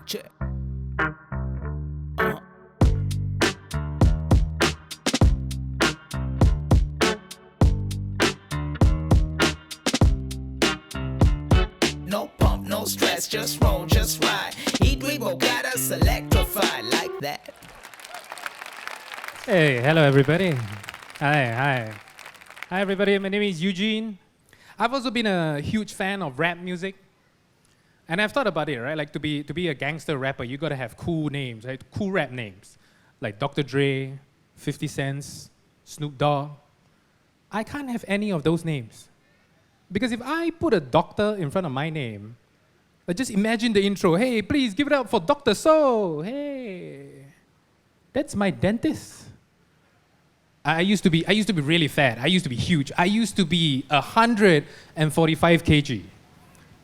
check. No pump, no stress, just roll, just ride. eDrivo got us electrified like that. Hey, hello everybody. Hi everybody, my name is Eugene. I've also been a huge fan of rap music. And I've thought about it, right? Like to be a gangster rapper, you gotta have cool names, right? Cool rap names. Like Dr. Dre, 50 Cents, Snoop Dogg. I can't have any of those names. Because if I put a doctor in front of my name, just imagine the intro. Hey, please give it up for Dr. So. Hey. That's my dentist. I used to be really fat. I used to be huge. I used to be 145 kg,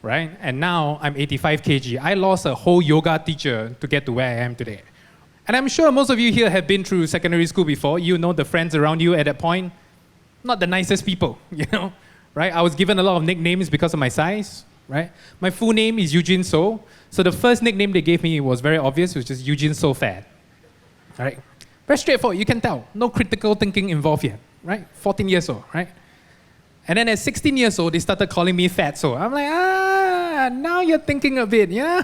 right? And now I'm 85 kg. I lost a whole yoga teacher to get to where I am today. And I'm sure most of you here have been through secondary school before. You know the friends around you at that point, not the nicest people, you know, right? I was given a lot of nicknames because of my size, right? My full name is Eugene So. So the first nickname they gave me was very obvious, which is Eugene So Fat, right? Very straightforward, you can tell. No critical thinking involved here, right? 14 years old, right? And then at 16 years old, they started calling me fat. So I'm like, now you're thinking a bit, yeah?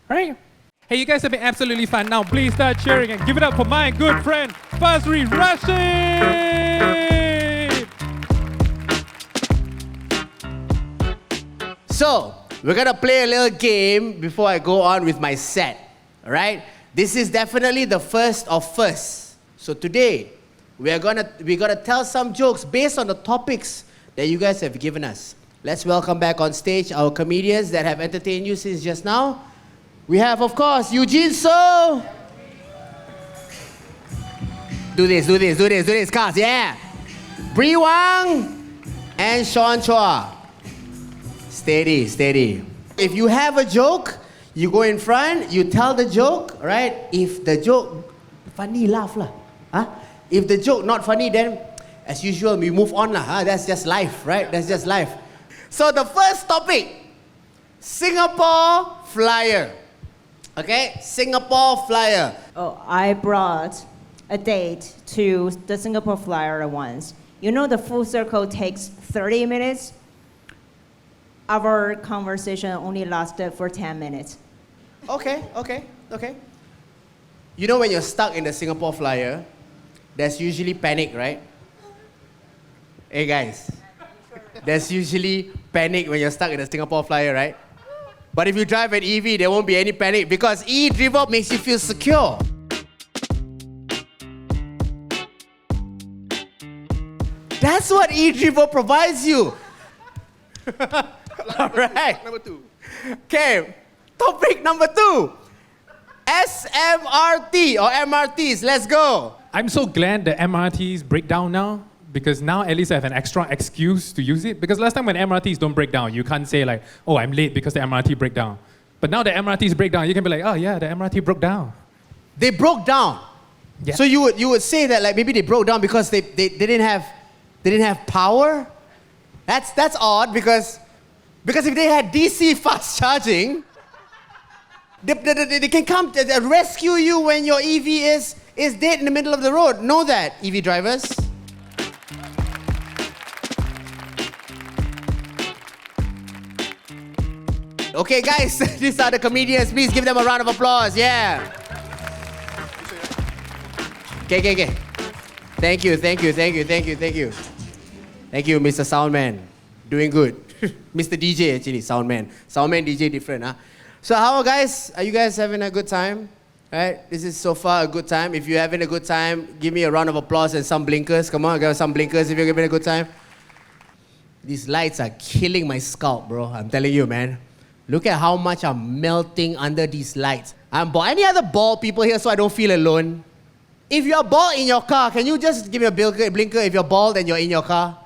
Right? Hey, you guys have been absolutely fun. Now please start cheering and give it up for my good friend, Fazri Rashid! So, we're gonna play a little game before I go on with my set, all right? This is definitely the first of firsts. So today, we're gonna tell some jokes based on the topics that you guys have given us. Let's welcome back on stage our comedians that have entertained you since just now. We have, of course, Eugene So. Do this, cars, yeah. Bree Wang and Sean Chua. Steady. If you have a joke, you go in front, you tell the joke, right? If the joke funny, laugh lah. Huh? If the joke not funny, then as usual, we move on lah. Huh? That's just life, right? That's just life. So the first topic, Singapore Flyer. Okay, Singapore Flyer. Oh, I brought a date to the Singapore Flyer once. You know the full circle takes 30 minutes? Our conversation only lasted for 10 minutes. Okay. You know when you're stuck in the Singapore Flyer, there's usually panic, right? Hey guys, there's usually panic when you're stuck in the Singapore Flyer, right? But if you drive an EV, there won't be any panic because eDrivo makes you feel secure. That's what eDrivo provides you. All right. Number 2. Okay, topic number 2. SMRT or MRTs, let's go. I'm so glad the MRTs break down now, because now at least I have an extra excuse to use it. Because last time when MRTs don't break down, you can't say like, oh, I'm late because the MRT break down. But now the MRTs break down, you can be like, oh yeah, the MRT broke down. They broke down. Yeah. So you would say that like maybe they broke down because they didn't have power? That's odd because if they had DC fast charging, they can come to rescue you when your EV is dead in the middle of the road. Know that, EV drivers. Okay, guys, these are the comedians. Please give them a round of applause. Yeah. Okay. Thank you, Mr. Soundman. Doing good. Mr. DJ, actually, Soundman. Soundman, DJ, different, huh? So how, guys? Are you guys having a good time? Right? This is so far a good time. If you're having a good time, give me a round of applause and some blinkers. Come on, give some blinkers if you're having a good time. These lights are killing my scalp, bro. I'm telling you, man. Look at how much I'm melting under these lights. I'm bald. Any other bald people here so I don't feel alone? If you're bald in your car, can you just give me a blinker if you're bald and you're in your car?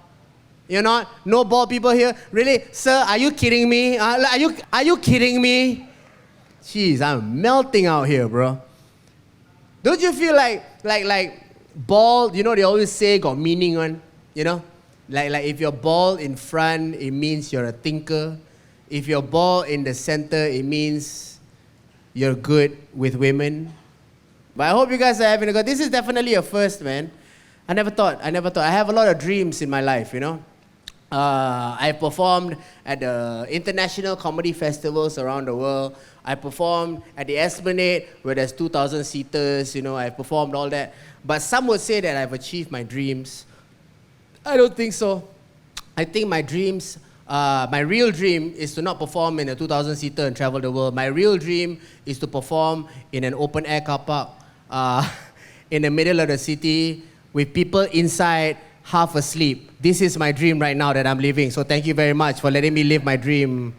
You're not? No bald people here? Really? Sir, are you kidding me? Are you kidding me? Jeez, I'm melting out here, bro. Don't you feel like bald, you know, they always say got meaning on, you know? Like if you're bald in front, it means you're a thinker. If you're bald in the center, it means You're good with women. But I hope you guys are having a good. This is definitely a first, man. I never thought. I have a lot of dreams in my life, you know. I performed at the international comedy festivals around the world. I performed at the Esplanade where there's 2,000 seaters, you know. I performed all that. But some would say that I've achieved my dreams. I don't think so. I think my dreams, my real dream is to not perform in a 2,000 seater and travel the world. My real dream is to perform in an open air car park in the middle of the city with people inside half asleep. This is my dream right now that I'm living. So thank you very much for letting me live my dream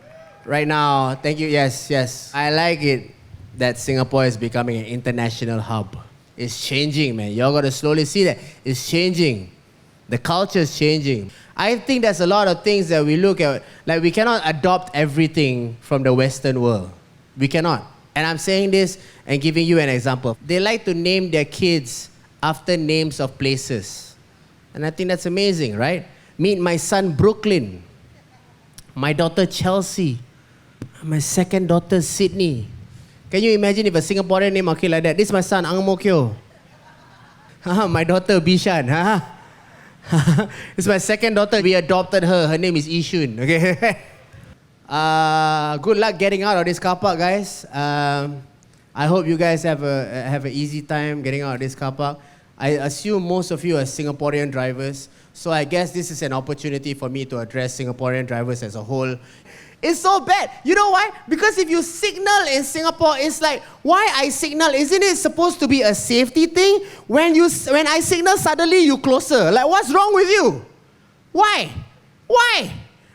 right now. Thank you. Yes. I like it that Singapore is becoming an international hub. It's changing, man. Y'all got to slowly see that. It's changing. The culture is changing. I think there's a lot of things that we look at, like we cannot adopt everything from the Western world. We cannot. And I'm saying this and giving you an example. They like to name their kids after names of places. And I think that's amazing, right? Meet my son, Brooklyn. My daughter, Chelsea. My second daughter, Sydney. Can you imagine if a Singaporean name okay like that? This is my son, Ang Mo Kio. My daughter, Bishan. This is my second daughter. We adopted her. Her name is Ishun. Okay. Good luck getting out of this car park, guys. I hope you guys have an easy time getting out of this car park. I assume most of you are Singaporean drivers, so I guess this is an opportunity for me to address Singaporean drivers as a whole. It's so bad. You know why? Because if you signal in Singapore, it's like, why I signal? Isn't it supposed to be a safety thing? When I signal, suddenly you closer. Like, what's wrong with you? Why?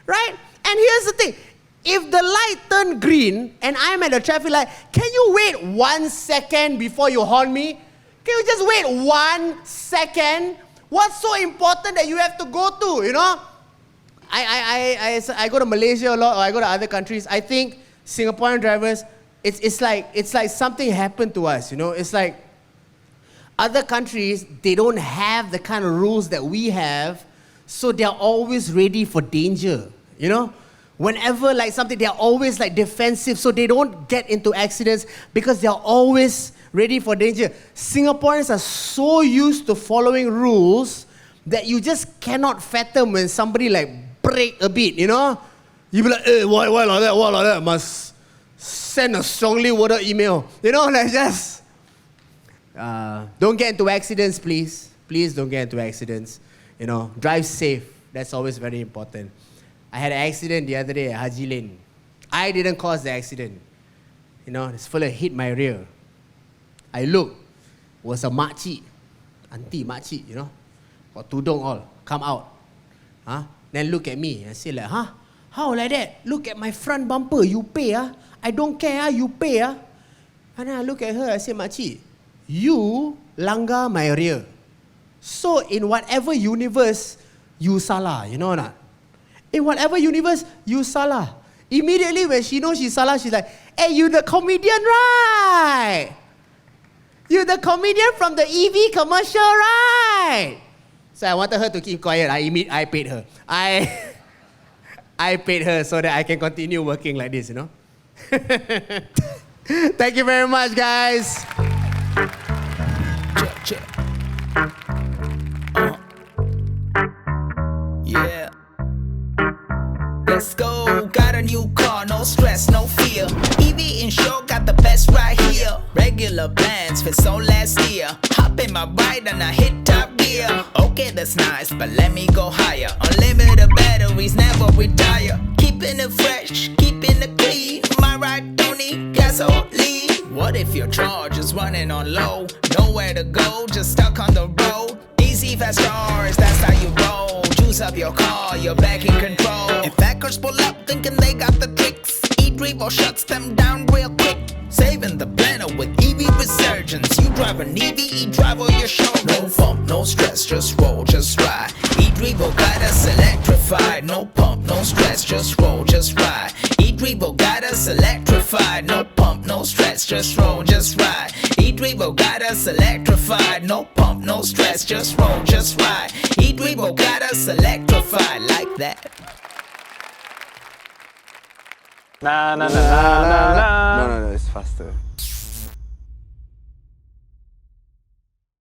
Right? And here's the thing. If the light turned green and I'm at the traffic light, can you wait 1 second before you horn me? Can you just wait 1 second? What's so important that you have to go to, you know? I go to Malaysia a lot, or I go to other countries. I think Singaporean drivers, it's like something happened to us, you know? It's like other countries, they don't have the kind of rules that we have, so they're always ready for danger, you know? Whenever like something, they're always like defensive, so they don't get into accidents because they're always ready for danger. Singaporeans are so used to following rules that you just cannot fathom when somebody like break a bit, you know? You be like, why like that? Must send a strongly worded email. You know, like just... don't get into accidents, please. Please don't get into accidents. You know, drive safe. That's always very important. I had an accident the other day at Haji Lane. I didn't cause the accident. You know, this fella hit my rear. I looked, was a makcik, auntie makcik, you know, got tudung all, come out. Then look at me and say like, how like that? Look at my front bumper, you pay, I don't care, you pay, And then I look at her, I say, makcik, you langgar my rear. So in whatever universe, you salah, you know or not? In whatever universe, you salah. Immediately when she knows she's salah, she's like, hey, you the comedian, right? You the comedian from the EV commercial, right? So I wanted her to keep quiet. I paid her. I paid her so that I can continue working like this, you know? Thank you very much, guys. Check. Yeah. Let's go, got a new car, no stress, no fear. EV Insure got the best right here. Regular plans for so last year. Hop in my ride and I hit top gear. Okay, that's nice, but let me go higher. Unlimited batteries, never retire. Keeping it fresh, keeping it clean. My ride don't need gasoline. What if your charge is running on low? Nowhere to go, just stuck on the road. Easy fast cars, that's how you roll. Juice up your car, you're back in control. If backers pull up thinking they got the tricks, eDrivo shuts them down real quick. Saving the planet with EV resurgence. You drive an EV, eDrivo your show. No pump, no stress, just roll, just ride. eDrivo got us electrified. No pump, no stress, just roll, just ride. eDrivo got us electrified. No pump, no stress, just roll, just ride. eDrivo got us electrified. No pump, no stress, just roll, just ride. eDrivo got us electrified like that. Na na na na na